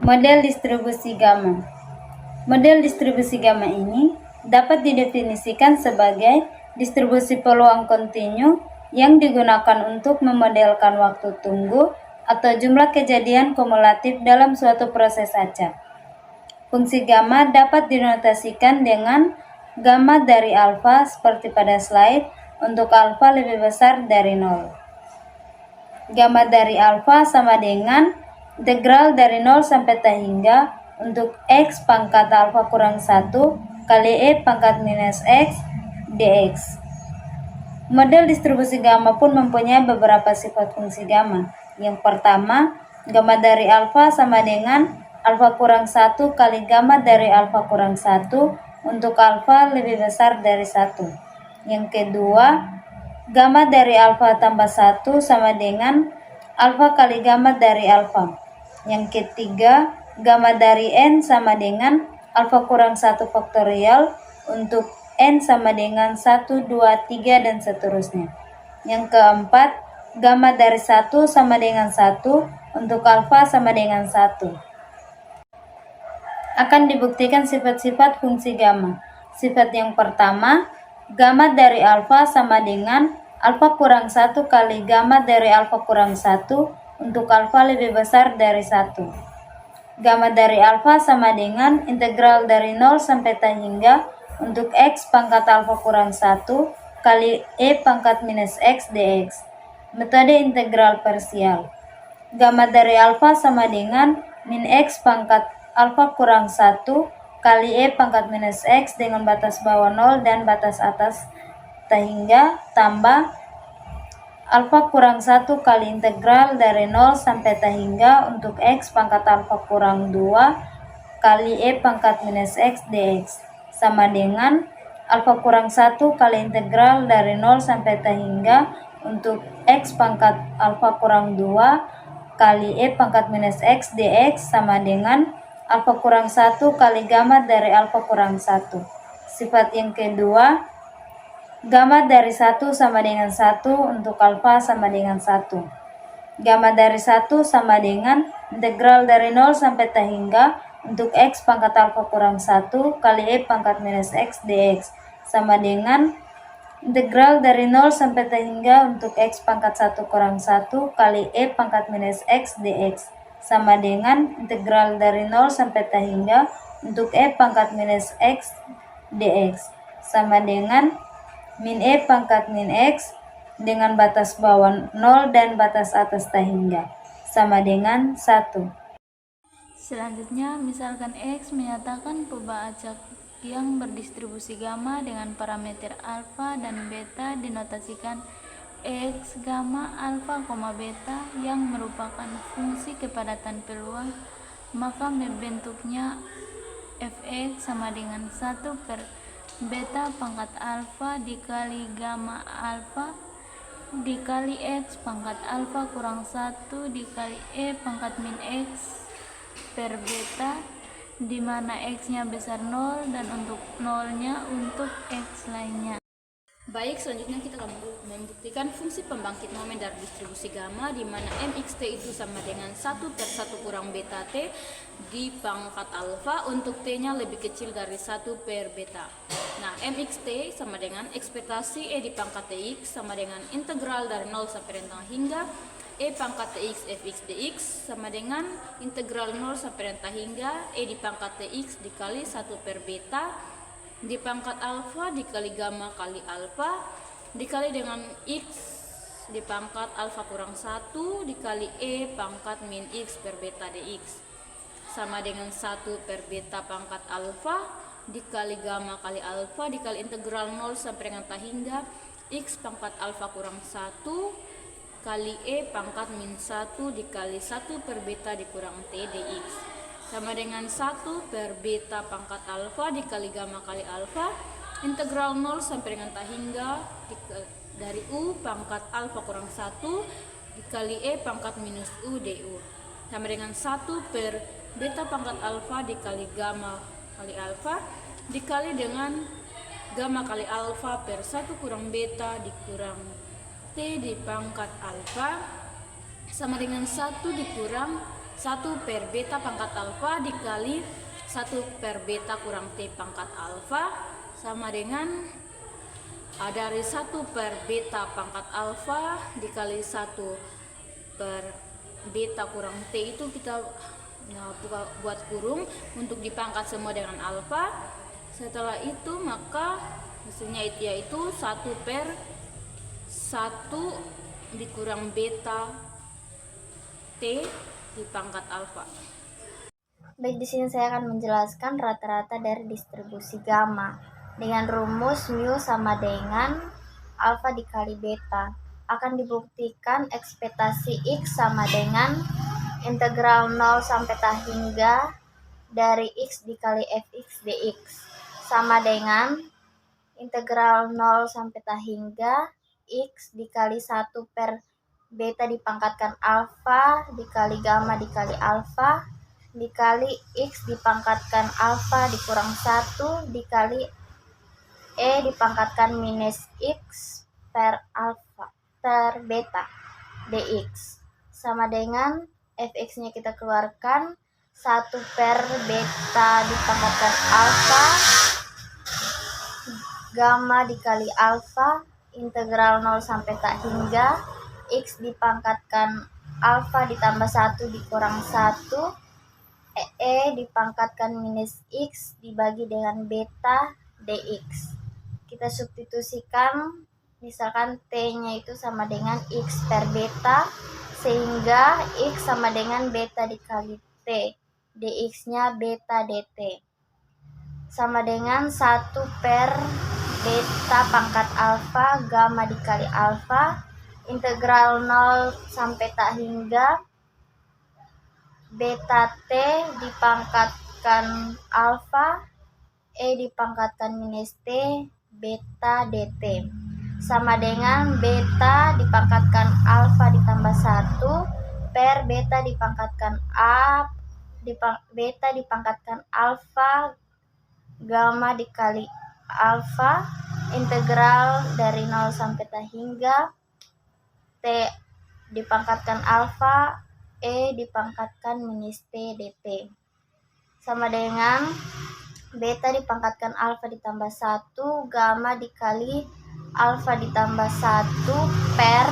Model distribusi gamma. Model distribusi gamma ini dapat didefinisikan sebagai distribusi peluang kontinu yang digunakan untuk memodelkan waktu tunggu atau jumlah kejadian kumulatif dalam suatu proses acak. Fungsi gamma dapat dinotasikan dengan gamma dari alfa seperti pada slide untuk alfa lebih besar dari 0. Gamma dari alfa sama dengan integral dari 0 sampai T hingga untuk X pangkat alfa kurang 1 kali E pangkat minus X dx. Model distribusi gamma pun mempunyai beberapa sifat fungsi gamma. Yang pertama, gamma dari alfa sama dengan alfa kurang 1 kali gamma dari alfa kurang 1 untuk alfa lebih besar dari 1. Yang kedua, gamma dari alfa tambah 1 sama dengan alfa kali gamma dari alfa. Yang ketiga, gamma dari n sama dengan alfa kurang 1 faktorial untuk n sama dengan 1, 2, 3, dan seterusnya. Yang keempat, gamma dari 1 sama dengan 1 untuk alfa sama dengan 1. Akan dibuktikan sifat-sifat fungsi gamma. Sifat yang pertama, gamma dari alfa sama dengan alfa kurang 1 kali gamma dari alfa kurang 1 untuk alfa lebih besar dari 1. Gamma dari alfa sama dengan integral dari 0 sampai T hingga untuk X pangkat alfa kurang 1 kali E pangkat minus X dx. Metode integral parsial. Gamma dari alfa sama dengan min X pangkat alfa kurang 1 kali E pangkat minus X dengan batas bawah 0 dan batas atas T hingga tambah alfa kurang 1 kali integral dari 0 sampai T hingga untuk X pangkat alfa kurang 2 kali E pangkat minus X dx sama dengan alfa kurang 1 kali integral dari 0 sampai T hingga untuk X pangkat alfa kurang 2 kali E pangkat minus X dx sama dengan alfa kurang 1 kali gamma dari alfa kurang 1. Sifat yang kedua, gamma dari 1 sama dengan 1 untuk alfa sama dengan 1. Gamma dari 1 sama dengan integral dari 0 sampai T hingga untuk X pangkat alfa kurang 1 kali E pangkat minus X dx sama dengan integral dari 0 sampai T hingga untuk X pangkat 1 kurang 1 kali E pangkat minus X dx sama dengan integral dari 0 sampai T hingga untuk E pangkat minus X dx sama dengan min E pangkat min X dengan batas bawah 0 dan batas atas T hingga sama dengan 1. Selanjutnya, misalkan X menyatakan pembaca acak yang berdistribusi gamma dengan parameter alfa dan beta dinotasikan X gamma alfa, beta yang merupakan fungsi kepadatan peluang, maka membentuknya Fx sama dengan 1 per beta pangkat alfa dikali gamma alfa dikali X pangkat alfa kurang 1 dikali E pangkat min X per beta, di mana X-nya besar 0 dan untuk 0-nya untuk X lainnya. Baik, selanjutnya kita akan membuktikan fungsi pembangkit momen dari distribusi gamma di mana mxt itu sama dengan 1 per 1 kurang beta t di pangkat alfa untuk t-nya lebih kecil dari 1 per beta. Nah, mxt sama dengan ekspektasi e di pangkat tx sama dengan integral dari 0 sampai rentang hingga e pangkat tx fx dx sama dengan integral 0 sampai rentang hingga e di pangkat tx dikali 1 per beta di pangkat alfa dikali gamma kali alfa dikali dengan x di pangkat alfa kurang 1 dikali e pangkat min x per beta dx sama dengan 1 per beta pangkat alfa dikali gamma kali alfa dikali integral 0 sampai dengan T hingga x pangkat alfa kurang 1 kali e pangkat min 1 dikali 1 per beta dikurang t dx sama dengan 1 per beta pangkat alfa dikali gamma kali alfa integral 0 sampai dengan T hingga dari u pangkat alfa kurang 1 dikali e pangkat minus u du sama dengan 1 per beta pangkat alfa dikali gamma kali alfa dikali dengan gamma kali alfa per 1 kurang beta dikurang t di pangkat alfa sama dengan 1 dikurang 1 per beta pangkat alfa dikali 1 per beta kurang T pangkat alfa sama dengan dari 1 per beta pangkat alfa dikali 1 per beta kurang T itu kita buat kurung untuk dipangkat semua dengan alfa. Setelah itu maka hasilnya yaitu 1 per 1 dikurang beta T dipangkat alfa. Baik, di sini saya akan menjelaskan rata-rata dari distribusi gamma dengan rumus mu sama dengan alfa dikali beta. Akan dibuktikan ekspektasi X sama dengan integral 0 sampai hingga dari X dikali fx dx sama dengan integral 0 sampai hingga X dikali 1 per beta dipangkatkan alfa dikali gamma dikali alfa dikali X dipangkatkan alfa dikurang 1 dikali E dipangkatkan minus X per alfa per beta dx sama dengan fx-nya kita keluarkan 1 per beta dipangkatkan alfa gamma dikali alfa integral 0 sampai hingga X dipangkatkan alfa ditambah 1 dikurang 1 E dipangkatkan minus X dibagi dengan beta dx. Kita substitusikan, misalkan T-nya itu sama dengan X per beta, sehingga X sama dengan beta dikali T. Dx-nya beta dt. Sama dengan 1 per beta pangkat alfa gamma dikali alfa, integral 0 sampai hingga beta T dipangkatkan alfa, E dipangkatkan minus T, beta dt. Sama dengan beta dipangkatkan alfa ditambah 1 per beta dipangkatkan beta dipangkatkan alfa gamma dikali alfa, integral dari 0 sampai hingga T dipangkatkan alfa, E dipangkatkan minus T dt. Sama dengan beta dipangkatkan alfa ditambah 1 gamma dikali alfa ditambah 1 per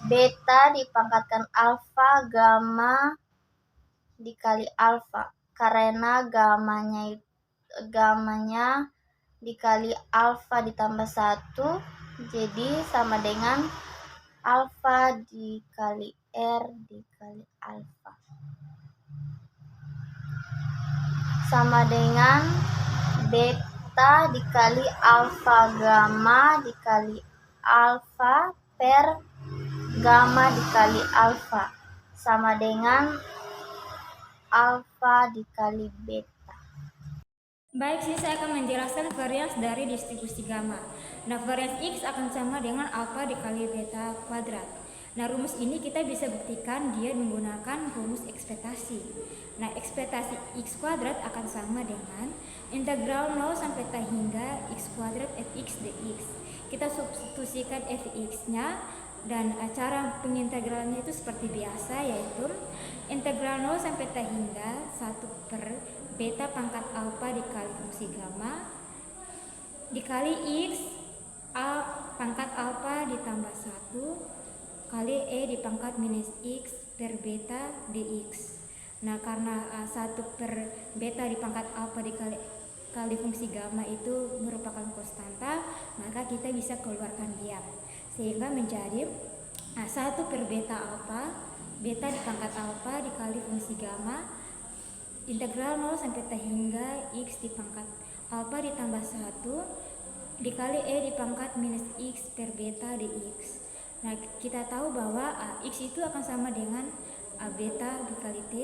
beta dipangkatkan alfa gamma dikali alfa, karena gammanya dikali alfa ditambah 1 jadi sama dengan alfa dikali R dikali alfa sama dengan beta dikali alfa gamma dikali alfa per gamma dikali alfa sama dengan alfa dikali beta. Baik, sini saya akan menjelaskan varians dari distribusi gamma. Nah, varians X akan sama dengan alfa dikali beta kuadrat. Nah, rumus ini kita bisa buktikan dia menggunakan rumus ekspektasi. Nah, ekspektasi X kuadrat akan sama dengan integral 0 sampai hingga X kuadrat fx dx. Kita substitusikan fx-nya dan cara pengintegralannya itu seperti biasa, yaitu integral 0 sampai hingga 1 per beta pangkat alfa dikali fungsi gamma dikali X pangkat alfa ditambah 1 kali E dipangkat minus X per beta dx. Nah, karena 1 per beta dipangkat alfa dikali fungsi gamma itu merupakan konstanta, maka kita bisa keluarkan dia. Sehingga menjadi 1 per beta alfa, beta dipangkat alfa dikali fungsi gamma, integral 0 sampai hingga X dipangkat alfa ditambah 1 dikali E dipangkat minus X per beta dx. Nah, kita tahu bahwa X itu akan sama dengan beta dikali T,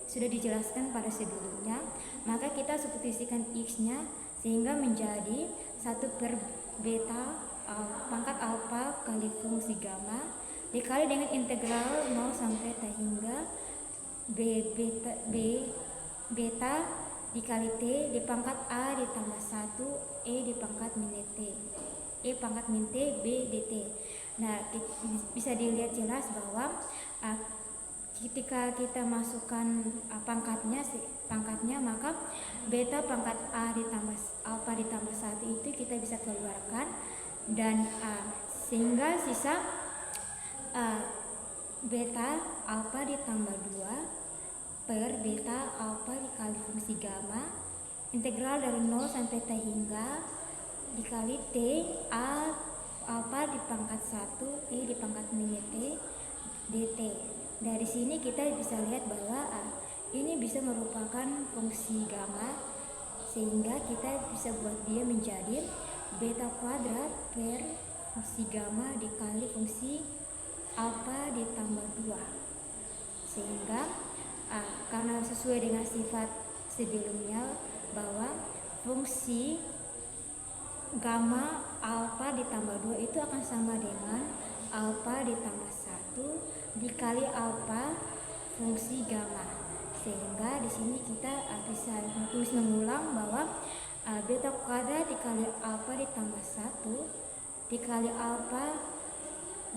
sudah dijelaskan pada sebelumnya. Maka kita substitusikan X-nya sehingga menjadi 1 per beta pangkat alfa kali fungsi gamma dikali dengan integral 0 sampai hingga beta dikali T dipangkat A ditambah 1 E dipangkat min T. E pangkat min T B dt. Nah, bisa dilihat jelas bahwa ketika kita masukkan pangkatnya, maka beta pangkat A ditambah alfa ditambah 1 itu kita bisa keluarkan, dan sehingga sisa beta alfa ditambah 2 per beta alfa dikali fungsi gamma integral dari 0 sampai T hingga dikali T A alfa di pangkat 1 E di pangkat mini T dt. Dari sini kita bisa lihat bahwa ini bisa merupakan fungsi gamma, sehingga kita bisa buat dia menjadi beta kuadrat per fungsi gamma dikali fungsi alfa ditambah 2. Sehingga karena sesuai dengan sifat sebelumnya bahwa fungsi gamma alfa ditambah 2 itu akan sama dengan alfa ditambah 1 dikali alfa fungsi gamma. Sehingga di sini kita bisa tulis mengulang bahwa beta kuadrat dikali alfa ditambah 1 dikali alfa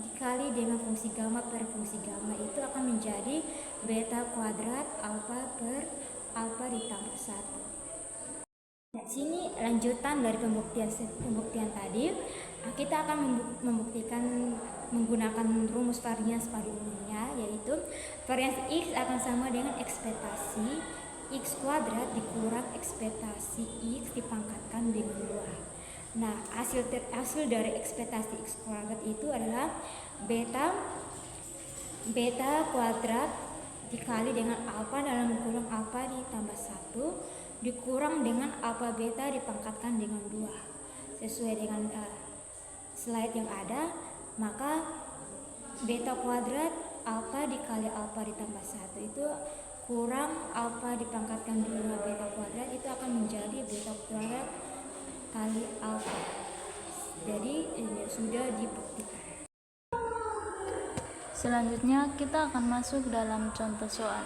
dikali dengan fungsi gamma per fungsi gamma itu akan menjadi beta kuadrat alfa per alfa ditambah 1. Nah, sini lanjutan dari pembuktian tadi. Kita akan membuktikan menggunakan rumus varians pada umumnya, yaitu varians X akan sama dengan ekspektasi X kuadrat dikurang ekspektasi X dipangkatkan dengan 2. Nah, hasil dari ekspektasi X kuadrat itu adalah beta kuadrat dikali dengan alfa dalam kurung alfa ditambah 1 dikurang dengan alfa beta dipangkatkan dengan 2. Sesuai dengan slide yang ada, maka beta kuadrat alfa dikali alfa ditambah 1 itu kurang alfa dipangkatkan 2 beta kuadrat itu akan menjadi beta kuadrat kali alfa. Jadi ini sudah dibuktikan. Selanjutnya kita akan masuk dalam contoh soal.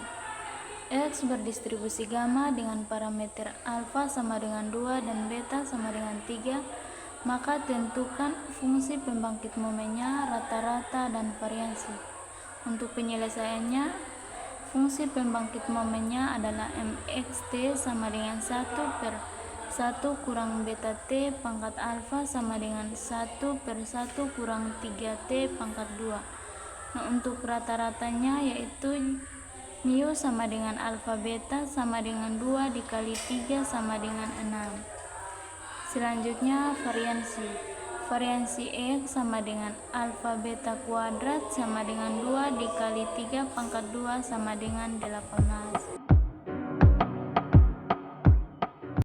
X berdistribusi gamma dengan parameter alfa sama dengan 2 dan beta sama dengan 3, maka tentukan fungsi pembangkit momennya, rata-rata, dan variansi. Untuk penyelesaiannya, fungsi pembangkit momennya adalah mxt sama dengan 1 per 1 kurang beta t pangkat alfa sama dengan 1 per 1 kurang 3t pangkat 2. Nah, untuk rata-ratanya yaitu mu sama dengan alfa beta sama dengan 2 dikali 3 sama dengan 6. Selanjutnya variansi X sama dengan alfa beta kuadrat sama dengan 2 dikali 3 pangkat 2 sama dengan 18.